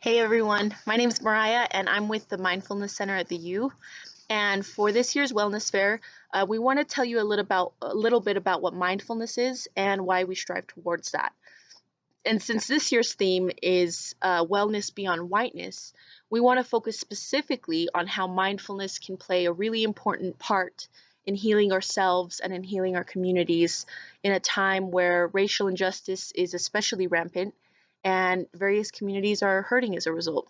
Hey everyone, my name is Mariah and I'm with the Mindfulness Center at the U. And for this year's Wellness Fair, we want to tell you a little bit about what mindfulness is and why we strive towards that. And since this year's theme is wellness beyond whiteness, we want to focus specifically on how mindfulness can play a really important part in healing ourselves and in healing our communities in a time where racial injustice is especially rampant and various communities are hurting as a result.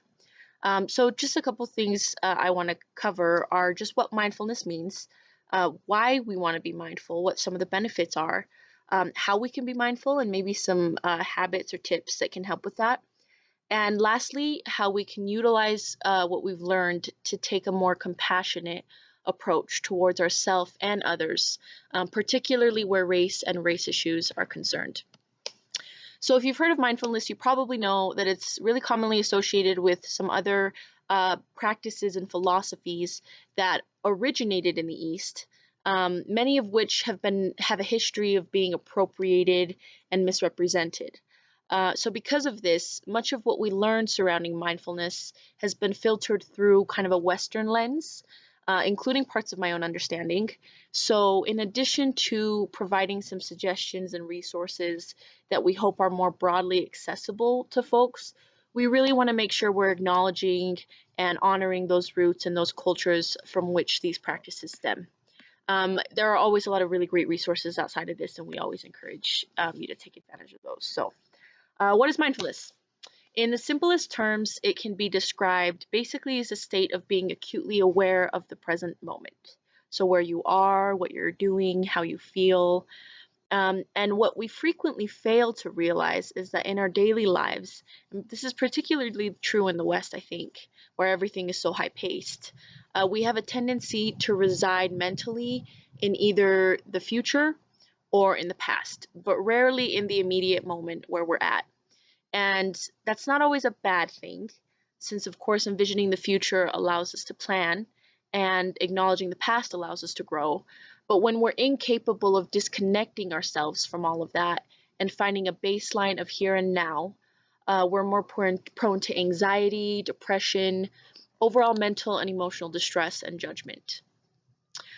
So, just a couple things I want to cover are just what mindfulness means, why we want to be mindful, what some of the benefits are, how we can be mindful, and maybe some habits or tips that can help with that. And lastly, how we can utilize what we've learned to take a more compassionate approach towards ourselves and others, particularly where race and race issues are concerned. So, if you've heard of mindfulness, you probably know that it's really commonly associated with some other practices and philosophies that originated in the East, many of which have a history of being appropriated and misrepresented. So, because of this, much of what we learn surrounding mindfulness has been filtered through kind of a Western lens, including parts of my own understanding. So, in addition to providing some suggestions and resources that we hope are more broadly accessible to folks, we really want to make sure we're acknowledging and honoring those roots and those cultures from which these practices stem. There are always a lot of really great resources outside of this, and we always encourage you to take advantage of those. So, what is mindfulness? In the simplest terms, it can be described basically as a state of being acutely aware of the present moment. So, where you are, what you're doing, how you feel. And what we frequently fail to realize is that in our daily lives, and this is particularly true in the West, I think, where everything is so high paced, we have a tendency to reside mentally in either the future or in the past, but rarely in the immediate moment where we're at. And that's not always a bad thing, since, of course, envisioning the future allows us to plan and acknowledging the past allows us to grow. But when we're incapable of disconnecting ourselves from all of that and finding a baseline of here and now, we're more prone to anxiety, depression, overall mental and emotional distress, and judgment.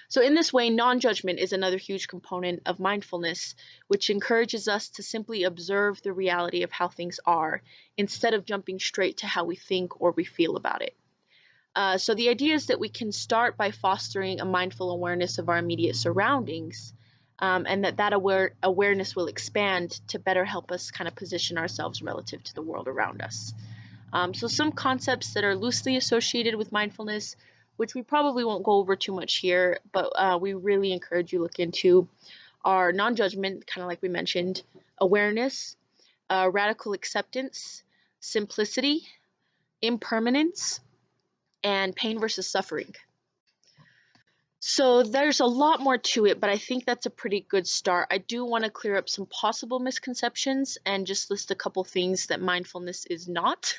So, in this way, non judgment is another huge component of mindfulness, which encourages us to simply observe the reality of how things are instead of jumping straight to how we think or we feel about it. So, the idea is that we can start by fostering a mindful awareness of our immediate surroundings. And that awareness will expand to better help us kind of position ourselves relative to the world around us. So, some concepts that are loosely associated with mindfulness, which we probably won't go over too much here, but we really encourage you to look into, are non judgment, kind of like we mentioned, awareness, radical acceptance, simplicity, impermanence, and pain versus suffering. So there's a lot more to it, but I think that's a pretty good start. I do want to clear up some possible misconceptions and just list a couple things that mindfulness is not.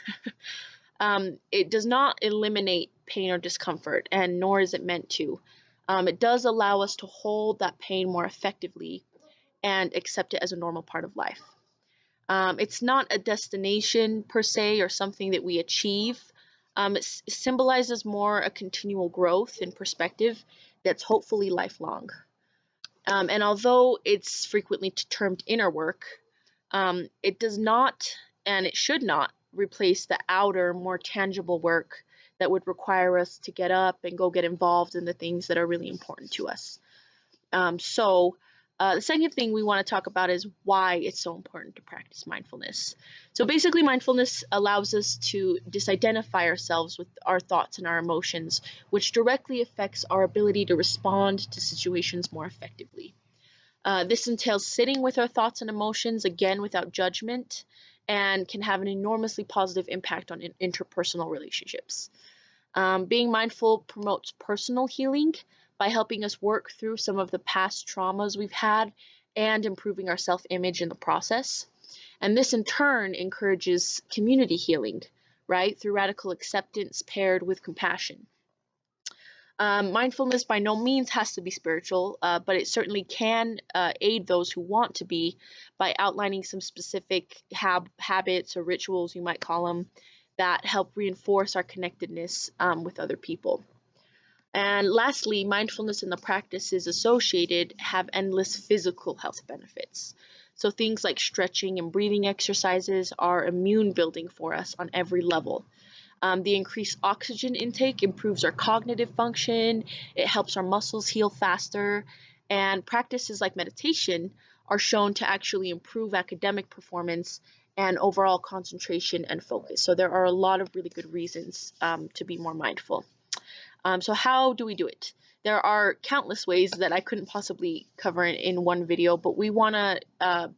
It does not eliminate pain or discomfort, and nor is it meant to. It does allow us to hold that pain more effectively and accept it as a normal part of life. It's not a destination per se or something that we achieve. It symbolizes more a continual growth in perspective that's hopefully lifelong. And although it's frequently termed inner work, it does not and it should not replace the outer, more tangible work that would require us to get up and go get involved in the things that are really important to us. The second thing we want to talk about is why it's so important to practice mindfulness. So basically, mindfulness allows us to disidentify ourselves with our thoughts and our emotions, which directly affects our ability to respond to situations more effectively. This entails sitting with our thoughts and emotions, again, without judgment, and can have an enormously positive impact on interpersonal relationships. Being mindful promotes personal healing by helping us work through some of the past traumas we've had and improving our self image in the process. And this in turn encourages community healing, right, through radical acceptance paired with compassion. Mindfulness by no means has to be spiritual, but it certainly can aid those who want to be by outlining some specific habits or rituals, you might call them, that help reinforce our connectedness with other people. And lastly, mindfulness and the practices associated have endless physical health benefits. So things like stretching and breathing exercises are immune building for us on every level. The increased oxygen intake improves our cognitive function, it helps our muscles heal faster, and practices like meditation are shown to actually improve academic performance and overall concentration and focus. So there are a lot of really good reasons to be more mindful. So how do we do it? There are countless ways that I couldn't possibly cover in one video, but we want to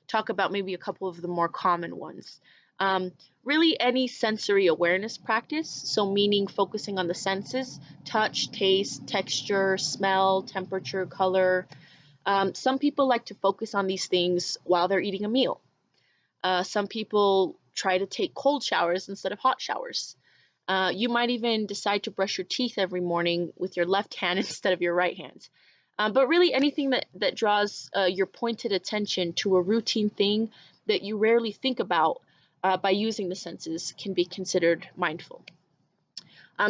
talk about maybe a couple of the more common ones. Um, Really, any sensory awareness practice, so meaning focusing on the senses, touch, taste, texture, smell, temperature, color. Some people like to focus on these things while they're eating a meal. Some people try to take cold showers instead of hot showers. You might even decide to brush your teeth every morning with your left hand instead of your right hand. But really, anything that draws your pointed attention to a routine thing that you rarely think about by using the senses can be considered mindful.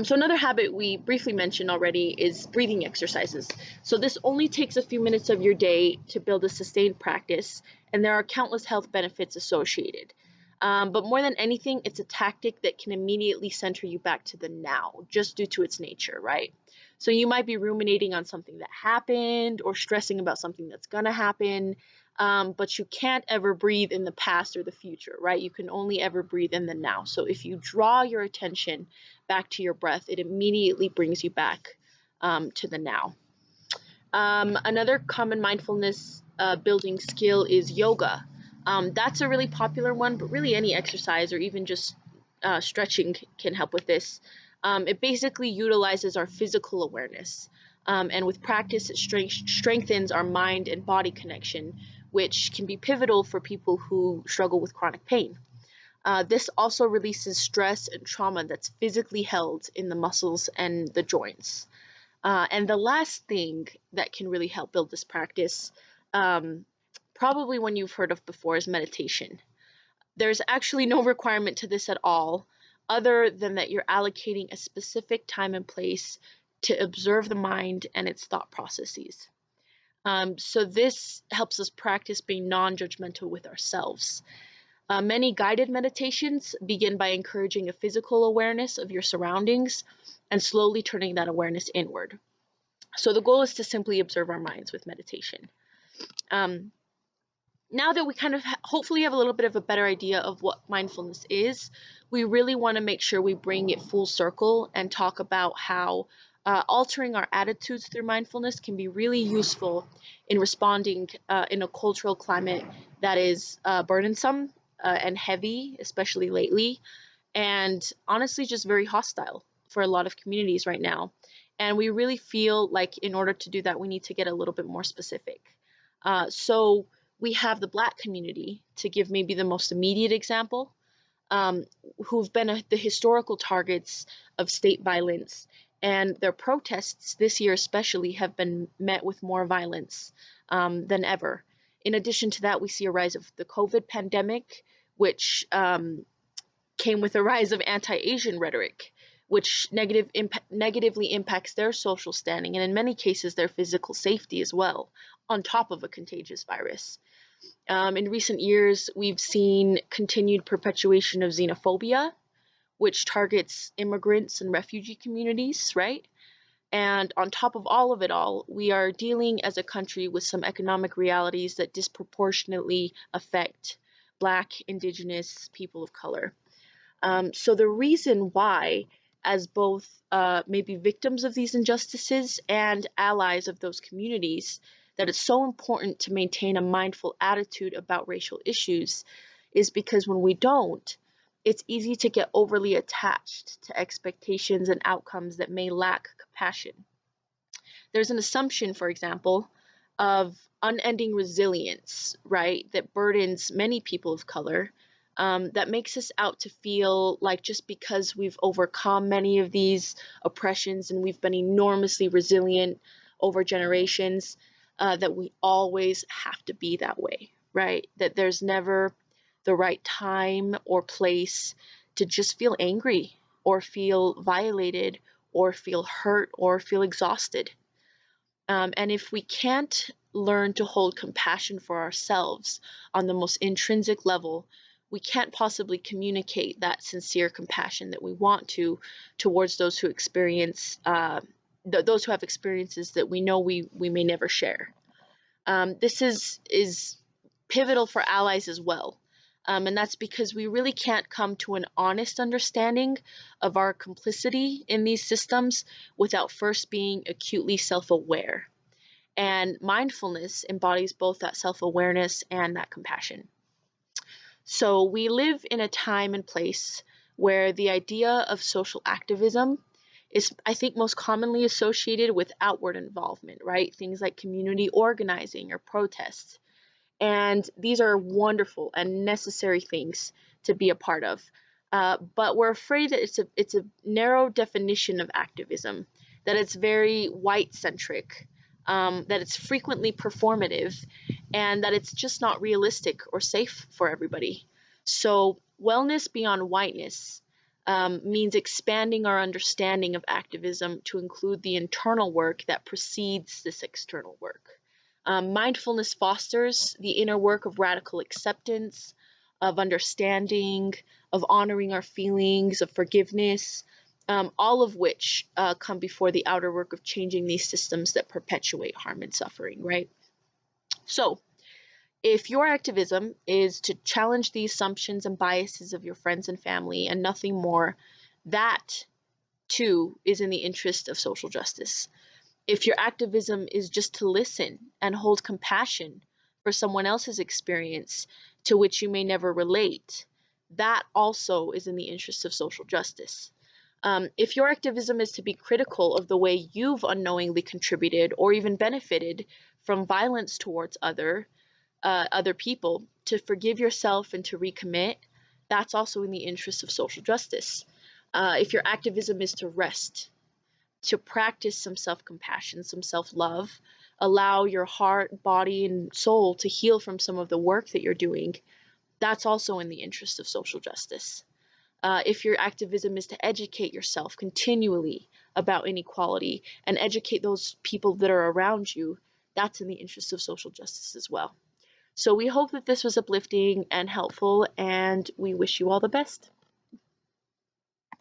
So another habit we briefly mentioned already is breathing exercises. So this only takes a few minutes of your day to build a sustained practice, and there are countless health benefits associated. But more than anything, it's a tactic that can immediately center you back to the now, just due to its nature, right? So you might be ruminating on something that happened or stressing about something that's gonna happen, but you can't ever breathe in the past or the future, right? You can only ever breathe in the now. So if you draw your attention back to your breath, it immediately brings you back to the now. Another common mindfulness building skill is yoga. That's a really popular one, but really any exercise or even just stretching can help with this. It basically utilizes our physical awareness. And with practice, it strengthens our mind and body connection, which can be pivotal for people who struggle with chronic pain. This also releases stress and trauma that's physically held in the muscles and the joints. And the last thing that can really help build this practice, probably one you've heard of before, is meditation. There's actually no requirement to this at all, other than that you're allocating a specific time and place to observe the mind and its thought processes. So this helps us practice being non-judgmental with ourselves. Many guided meditations begin by encouraging a physical awareness of your surroundings and slowly turning that awareness inward. So the goal is to simply observe our minds with meditation. Now that we kind of hopefully have a little bit of a better idea of what mindfulness is, we really want to make sure we bring it full circle and talk about how altering our attitudes through mindfulness can be really useful in responding in a cultural climate that is burdensome and heavy, especially lately, and honestly just very hostile for a lot of communities right now. And we really feel like in order to do that, we need to get a little bit more specific. So we have the Black community, to give maybe the most immediate example, who've been the historical targets of state violence, and their protests this year especially have been met with more violence than ever. In addition to that, we see a rise of the COVID pandemic, which came with a rise of anti-Asian rhetoric, which negatively impacts their social standing and in many cases their physical safety as well, on top of a contagious virus. In recent years, we've seen continued perpetuation of xenophobia, which targets immigrants and refugee communities, right? And on top of all of it all, we are dealing as a country with some economic realities that disproportionately affect Black, Indigenous, people of color. So the reason why, as both maybe victims of these injustices and allies of those communities, that it's so important to maintain a mindful attitude about racial issues is because when we don't, it's easy to get overly attached to expectations and outcomes that may lack compassion. There's an assumption, for example, of unending resilience, right, that burdens many people of color, that makes us out to feel like just because we've overcome many of these oppressions and we've been enormously resilient over generations, that we always have to be that way, right? That there's never the right time or place to just feel angry or feel violated or feel hurt or feel exhausted. And if we can't learn to hold compassion for ourselves on the most intrinsic level, we can't possibly communicate that sincere compassion that we want to towards those who experience those who have experiences that we know we may never share. This is pivotal for allies as well. And that's because we really can't come to an honest understanding of our complicity in these systems without first being acutely self-aware. And mindfulness embodies both that self-awareness and that compassion. So we live in a time and place where the idea of social activism is, I think, most commonly associated with outward involvement, right? Things like community organizing or protests. And these are wonderful and necessary things to be a part of. But we're afraid that it's a narrow definition of activism, that it's very white centric, that it's frequently performative, and that it's just not realistic or safe for everybody. So wellness beyond whiteness means expanding our understanding of activism to include the internal work that precedes this external work. Mindfulness fosters the inner work of radical acceptance, of understanding, of honoring our feelings, of forgiveness, all of which come before the outer work of changing these systems that perpetuate harm and suffering, right? So, if your activism is to challenge the assumptions and biases of your friends and family and nothing more, that too is in the interest of social justice. If your activism is just to listen and hold compassion for someone else's experience to which you may never relate, that also is in the interest of social justice. If your activism is to be critical of the way you've unknowingly contributed or even benefited from violence towards other people, to forgive yourself and to recommit, that's also in the interest of social justice. If your activism is to rest, to practice some self-compassion, some self-love, allow your heart, body, and soul to heal from some of the work that you're doing, that's also in the interest of social justice. If your activism is to educate yourself continually about inequality and educate those people that are around you, that's in the interest of social justice as well. So we hope that this was uplifting and helpful, and we wish you all the best.